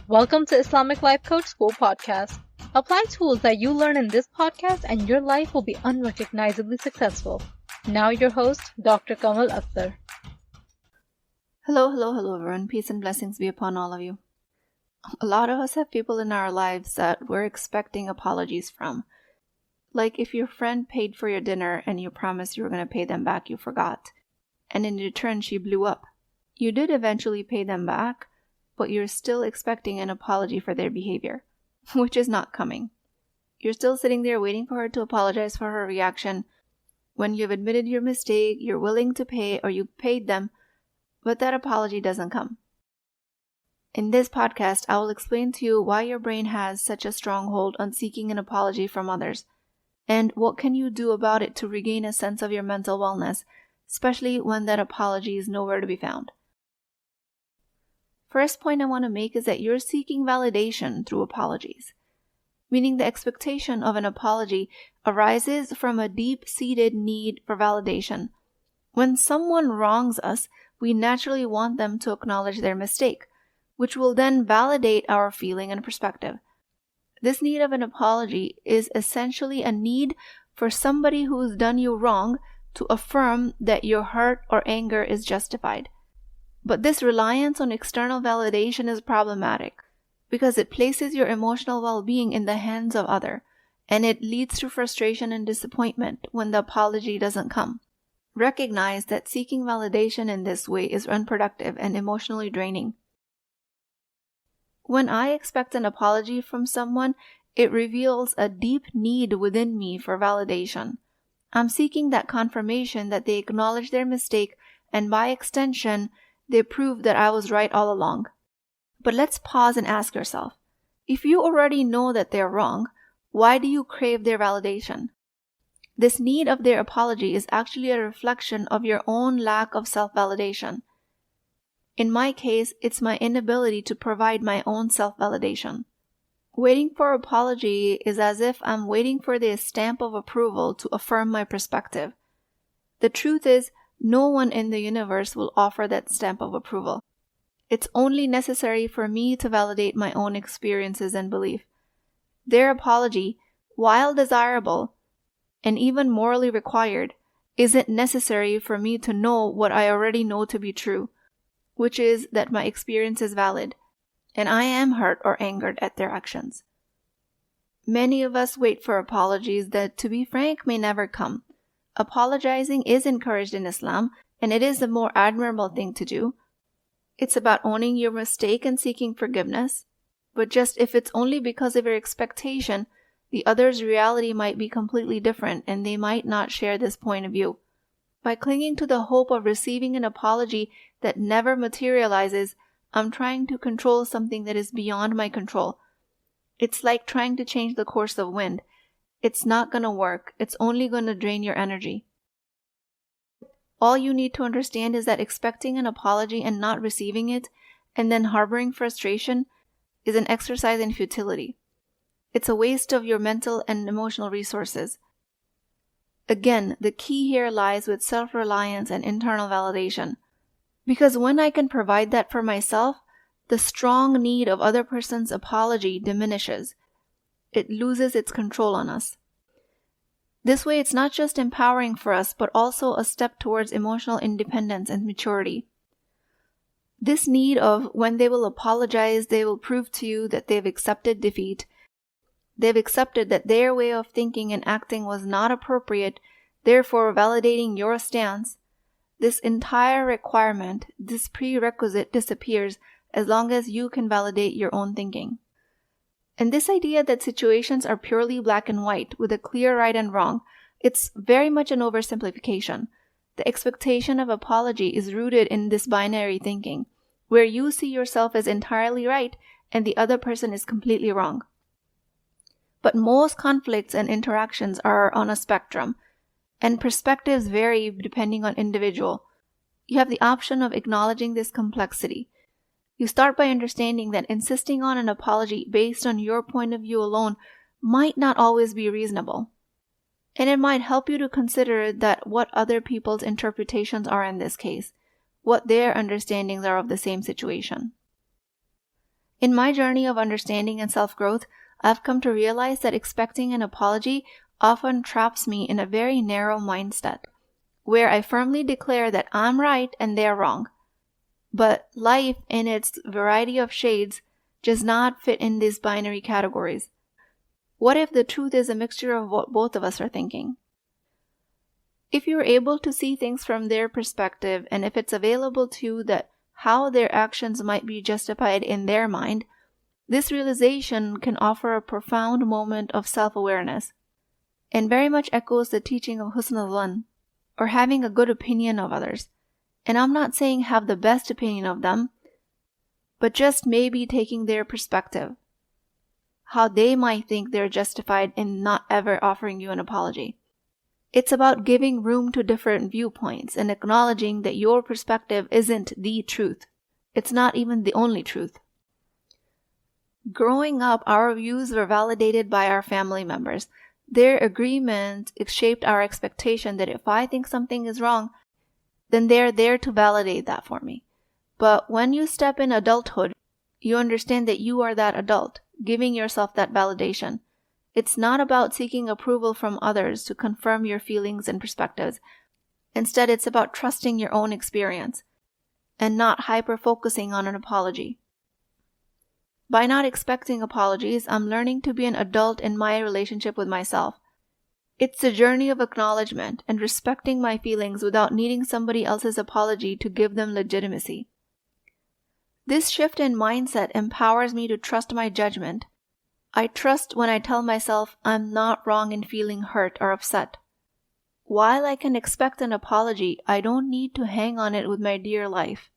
Welcome to Islamic Life Coach School Podcast. Apply tools that you learn in this podcast and your life will be unrecognizably successful. Now your host, Dr. Kamal Akhtar. Hello everyone. Peace and blessings be upon all of you. A lot of us have people in our lives that we're expecting apologies from. Like if your friend paid for your dinner and you promised you were going to pay them back, you forgot. And in return, she blew up. You did eventually pay them back, but you're still expecting an apology for their behavior, which is not coming. You're still sitting there waiting for her to apologize for her reaction. When you've admitted your mistake, you're willing to pay or you paid them, but that apology doesn't come. In this podcast, I will explain to you why your brain has such a strong hold on seeking an apology from others, and what can you do about it to regain a sense of your mental wellness, especially when that apology is nowhere to be found. First point I want to make is that you're seeking validation through apologies, meaning the expectation of an apology arises from a deep-seated need for validation. When someone wrongs us, we naturally want them to acknowledge their mistake, which will then validate our feeling and perspective. This need of an apology is essentially a need for somebody who's done you wrong to affirm that your hurt or anger is justified. But this reliance on external validation is problematic because it places your emotional well-being in the hands of others, and it leads to frustration and disappointment when the apology doesn't come. Recognize that seeking validation in this way is unproductive and emotionally draining. When I expect an apology from someone, it reveals a deep need within me for validation. I'm seeking that confirmation that they acknowledge their mistake, and by extension, they prove that I was right all along. But let's pause and ask yourself, if you already know that they're wrong, why do you crave their validation? This need of their apology is actually a reflection of your own lack of self-validation. In my case, it's my inability to provide my own self-validation. Waiting for apology is as if I'm waiting for the stamp of approval to affirm my perspective. The truth is, no one in the universe will offer that stamp of approval. It's only necessary for me to validate my own experiences and belief. Their apology, while desirable and even morally required, isn't necessary for me to know what I already know to be true, which is that my experience is valid, and I am hurt or angered at their actions. Many of us wait for apologies that, to be frank, may never come. Apologizing is encouraged in Islam, and it is the more admirable thing to do. It's about owning your mistake and seeking forgiveness, but just if it's only because of your expectation, the other's reality might be completely different and they might not share this point of view. By clinging to the hope of receiving an apology that never materializes, I'm trying to control something that is beyond my control. It's like trying to change the course of wind. It's not going to work. It's only going to drain your energy. All you need to understand is that expecting an apology and not receiving it, and then harboring frustration, is an exercise in futility. It's a waste of your mental and emotional resources. Again, the key here lies with self-reliance and internal validation. Because when I can provide that for myself, the strong need of other person's apology diminishes. It loses its control on us. This way, it's not just empowering for us, but also a step towards emotional independence and maturity. This need of when they will apologize, they will prove to you that they've accepted defeat. They've accepted that their way of thinking and acting was not appropriate, therefore validating your stance. This entire requirement, this prerequisite disappears as long as you can validate your own thinking. And this idea that situations are purely black and white with a clear right and wrong, it's very much an oversimplification. The expectation of apology is rooted in this binary thinking, where you see yourself as entirely right and the other person is completely wrong. But most conflicts and interactions are on a spectrum, and perspectives vary depending on individual. You have the option of acknowledging this complexity. You start by understanding that insisting on an apology based on your point of view alone might not always be reasonable. And it might help you to consider that what other people's interpretations are in this case, what their understandings are of the same situation. In my journey of understanding and self-growth, I've come to realize that expecting an apology often traps me in a very narrow mindset, where I firmly declare that I'm right and they're wrong. But life, in its variety of shades, does not fit in these binary categories. What if the truth is a mixture of what both of us are thinking? If you're able to see things from their perspective, and if it's available to you that how their actions might be justified in their mind, this realization can offer a profound moment of self-awareness, and very much echoes the teaching of husn al-dhann, or having a good opinion of others. And I'm not saying have the best opinion of them, but just maybe taking their perspective, how they might think they're justified in not ever offering you an apology. It's about giving room to different viewpoints and acknowledging that your perspective isn't the truth. It's not even the only truth. Growing up, our views were validated by our family members. Their agreement shaped our expectation that if I think something is wrong, then they're there to validate that for me. But when you step in adulthood, you understand that you are that adult, giving yourself that validation. It's not about seeking approval from others to confirm your feelings and perspectives. Instead, it's about trusting your own experience and not hyper-focusing on an apology. By not expecting apologies, I'm learning to be an adult in my relationship with myself. It's a journey of acknowledgement and respecting my feelings without needing somebody else's apology to give them legitimacy. This shift in mindset empowers me to trust my judgment. I trust when I tell myself I'm not wrong in feeling hurt or upset. While I can expect an apology, I don't need to hang on it with my dear life,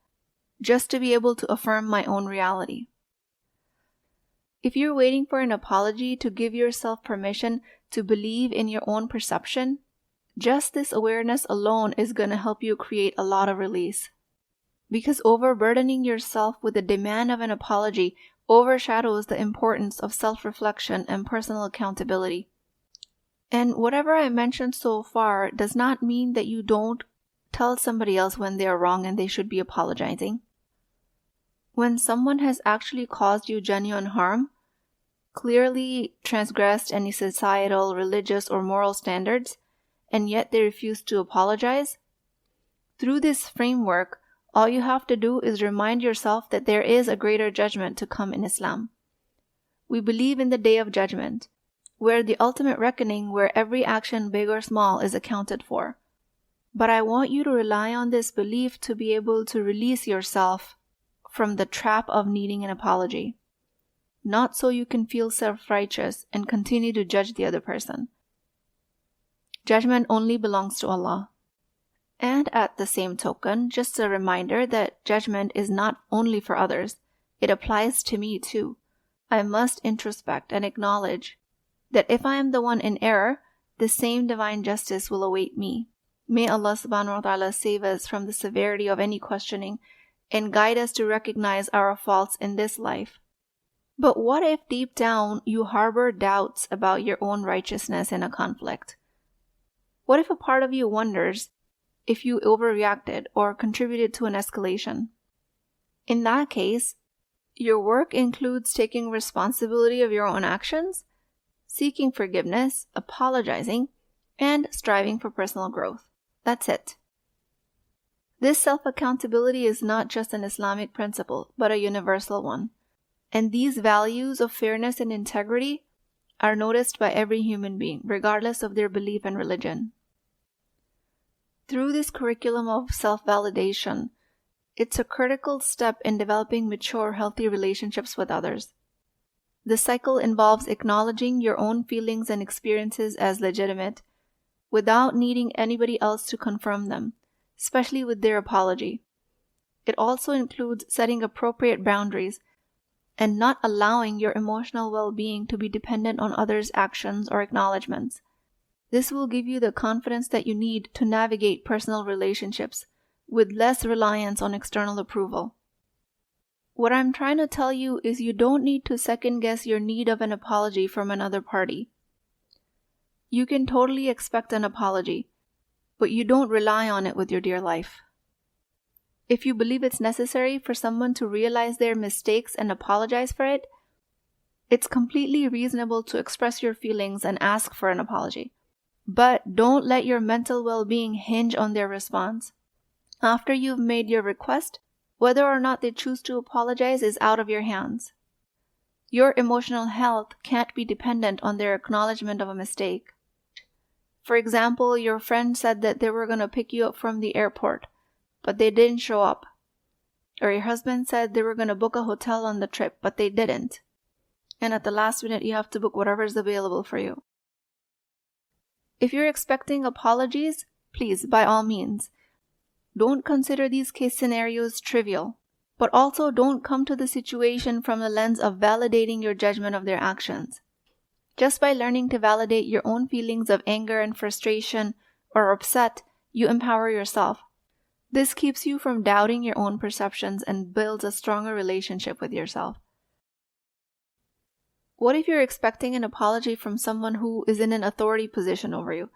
just to be able to affirm my own reality. If you're waiting for an apology to give yourself permission to believe in your own perception, just this awareness alone is going to help you create a lot of release. Because overburdening yourself with the demand of an apology overshadows the importance of self-reflection and personal accountability. And whatever I mentioned so far does not mean that you don't tell somebody else when they are wrong and they should be apologizing. When someone has actually caused you genuine harm, clearly transgressed any societal, religious, or moral standards, and yet they refuse to apologize, through this framework, all you have to do is remind yourself that there is a greater judgment to come in Islam. We believe in the Day of Judgment, where the ultimate reckoning where every action, big or small, is accounted for. But I want you to rely on this belief to be able to release yourself from the trap of needing an apology. Not so you can feel self-righteous and continue to judge the other person. Judgment only belongs to Allah. And at the same token, just a reminder that judgment is not only for others, it applies to me too. I must introspect and acknowledge that if I am the one in error, the same divine justice will await me. May Allah subhanahu wa ta'ala save us from the severity of any questioning and guide us to recognize our faults in this life. But what if deep down you harbor doubts about your own righteousness in a conflict? What if a part of you wonders if you overreacted or contributed to an escalation? In that case, your work includes taking responsibility of your own actions, seeking forgiveness, apologizing, and striving for personal growth. That's it. This self-accountability is not just an Islamic principle, but a universal one. And these values of fairness and integrity are noticed by every human being, regardless of their belief and religion. Through this curriculum of self-validation, it's a critical step in developing mature, healthy relationships with others. The cycle involves acknowledging your own feelings and experiences as legitimate, without needing anybody else to confirm them, especially with their apology. It also includes setting appropriate boundaries and not allowing your emotional well-being to be dependent on others' actions or acknowledgments. This will give you the confidence that you need to navigate personal relationships with less reliance on external approval. What I'm trying to tell you is you don't need to second-guess your need of an apology from another party. You can totally expect an apology, but you don't rely on it with your dear life. if you believe it's necessary for someone to realize their mistakes and apologize for it, it's completely reasonable to express your feelings and ask for an apology. But don't let your mental well-being hinge on their response. After you've made your request, whether or not they choose to apologize is out of your hands. Your emotional health can't be dependent on their acknowledgement of a mistake. For example, your friend said that they were going to pick you up from the airport, but they didn't show up. Or your husband said they were going to book a hotel on the trip, but they didn't. And at the last minute, you have to book whatever is available for you. If you're expecting apologies, please, by all means, don't consider these case scenarios trivial, but also don't come to the situation from the lens of validating your judgment of their actions. Just by learning to validate your own feelings of anger and frustration or upset, you empower yourself. This keeps you from doubting your own perceptions and builds a stronger relationship with yourself. What if you're expecting an apology from someone who is in an authority position over you?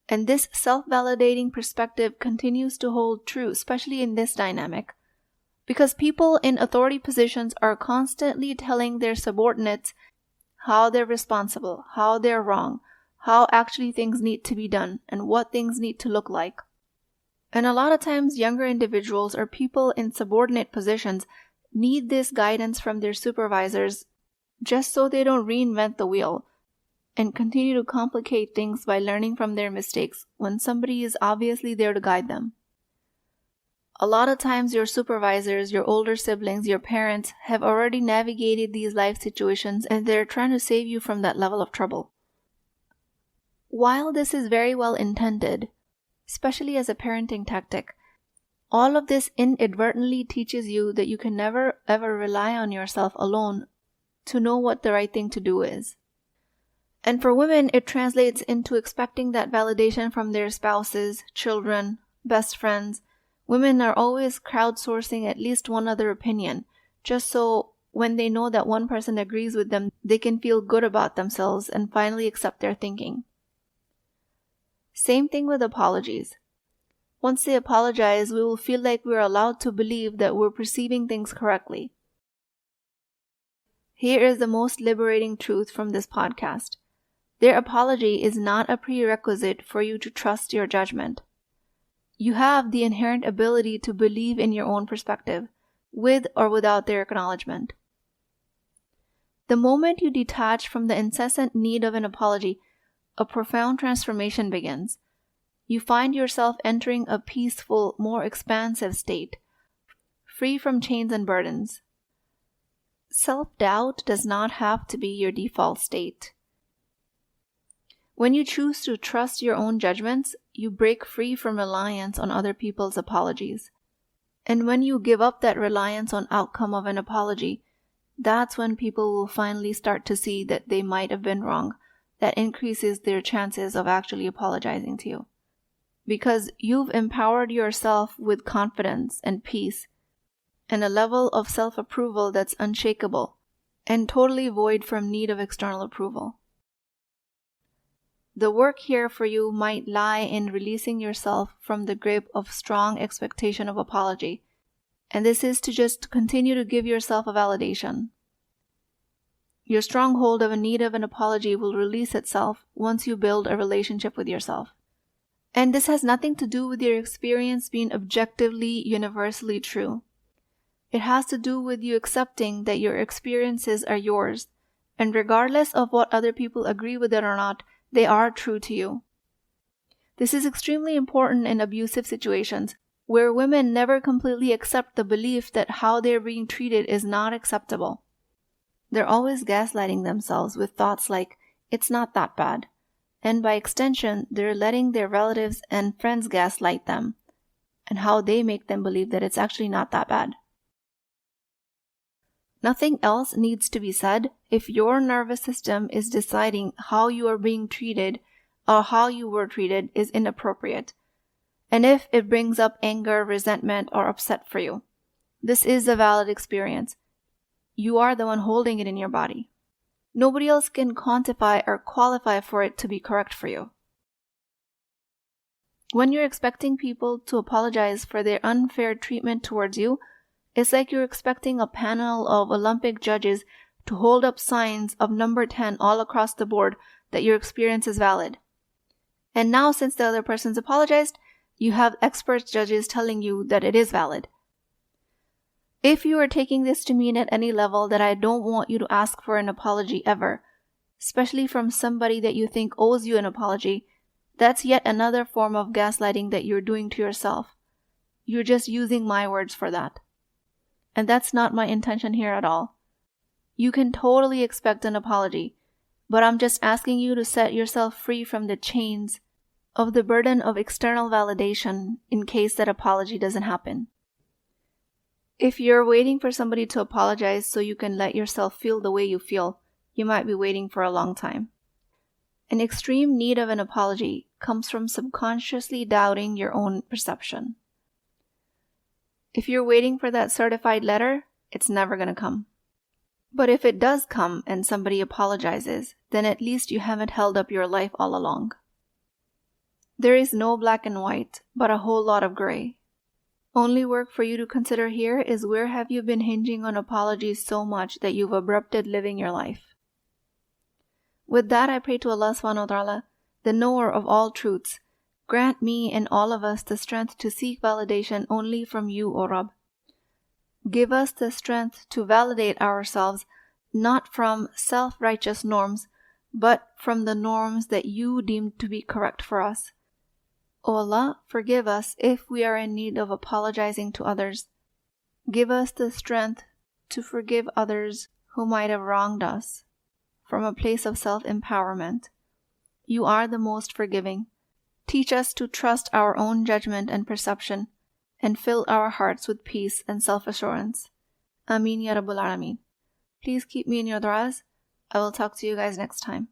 And this self-validating perspective continues to hold true, especially in this dynamic. Because people in authority positions are constantly telling their subordinates how they're responsible, how they're wrong, how actually things need to be done, and what things need to look like. And a lot of times younger individuals or people in subordinate positions need this guidance from their supervisors just so they don't reinvent the wheel and continue to complicate things by learning from their mistakes when somebody is obviously there to guide them. A lot of times your supervisors, your older siblings, your parents have already navigated these life situations and they're trying to save you from that level of trouble. While this is very well intended, especially as a parenting tactic, all of this inadvertently teaches you that you can never ever rely on yourself alone to know what the right thing to do is. And for women, it translates into expecting that validation from their spouses, children, best friends. Women are always crowdsourcing at least one other opinion, just so when they know that one person agrees with them, they can feel good about themselves and finally accept their thinking. Same thing with apologies. Once they apologize, we will feel like we're allowed to believe that we're perceiving things correctly. Here is the most liberating truth from this podcast. Their apology is not a prerequisite for you to trust your judgment. You have the inherent ability to believe in your own perspective, with or without their acknowledgement. The moment you detach from the incessant need of an apology, a profound transformation begins. You find yourself entering a peaceful, more expansive state, free from chains and burdens. Self-doubt does not have to be your default state. When you choose to trust your own judgments, you break free from reliance on other people's apologies. And when you give up that reliance on outcome of an apology, that's when people will finally start to see that they might have been wrong. That increases their chances of actually apologizing to you. Because you've empowered yourself with confidence and peace, and a level of self-approval that's unshakable, and totally void from need of external approval. The work here for you might lie in releasing yourself from the grip of strong expectation of apology, and this is to just continue to give yourself a validation. Your stronghold of a need of an apology will release itself once you build a relationship with yourself. And this has nothing to do with your experience being objectively, universally true. It has to do with you accepting that your experiences are yours, and regardless of what other people agree with it or not, they are true to you. This is extremely important in abusive situations, where women never completely accept the belief that how they're being treated is not acceptable. They're always gaslighting themselves with thoughts like, it's not that bad. And by extension, they're letting their relatives and friends gaslight them, and how they make them believe that it's actually not that bad. Nothing else needs to be said if your nervous system is deciding how you are being treated or how you were treated is inappropriate, and if it brings up anger, resentment, or upset for you. This is a valid experience. You are the one holding it in your body. Nobody else can quantify or qualify for it to be correct for you. When you're expecting people to apologize for their unfair treatment towards you, it's like you're expecting a panel of Olympic judges to hold up signs of number 10 all across the board that your experience is valid. And now, since the other person's apologized, you have expert judges telling you that it is valid. If you are taking this to mean at any level that I don't want you to ask for an apology ever, especially from somebody that you think owes you an apology, that's yet another form of gaslighting that you're doing to yourself. You're just using my words for that. And that's not my intention here at all. You can totally expect an apology, but I'm just asking you to set yourself free from the chains of the burden of external validation in case that apology doesn't happen. If you're waiting for somebody to apologize so you can let yourself feel the way you feel, you might be waiting for a long time. An extreme need of an apology comes from subconsciously doubting your own perception. If you're waiting for that certified letter, it's never going to come. But if it does come and somebody apologizes, then at least you haven't held up your life all along. There is no black and white, but a whole lot of gray. Only work for you to consider here is where have you been hinging on apologies so much that you've abrupted living your life. With that, I pray to Allah subhanahu wa ta'ala, the knower of all truths, grant me and all of us the strength to seek validation only from you, O Rabb. Give us the strength to validate ourselves not from self-righteous norms, but from the norms that you deem to be correct for us. O Allah, forgive us if we are in need of apologizing to others. Give us the strength to forgive others who might have wronged us from a place of self-empowerment. You are the most forgiving. Teach us to trust our own judgment and perception, and fill our hearts with peace and self-assurance. Ameen Ya Rabbul Alameen. Please keep me in your du'as. I will talk to you guys next time.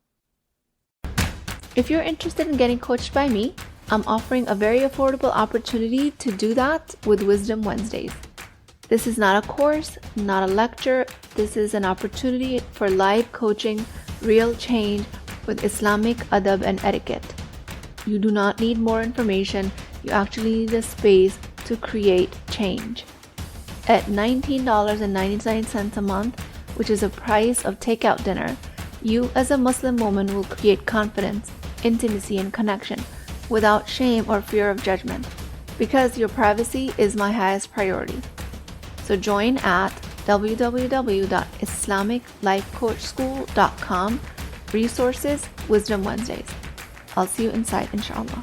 If you're interested in getting coached by me, I'm offering a very affordable opportunity to do that with Wisdom Wednesdays. This is not a course, not a lecture. This is an opportunity for live coaching, real change with Islamic adab and etiquette. You do not need more information. You actually need a space to create change. At $19.99 a month, which is a price of takeout dinner, you as a Muslim woman will create confidence, intimacy, and connection without shame or fear of judgment, because your privacy is my highest priority. So join at www.islamiclifecoachschool.com, resources, Wisdom Wednesdays. I'll see you inside, inshallah.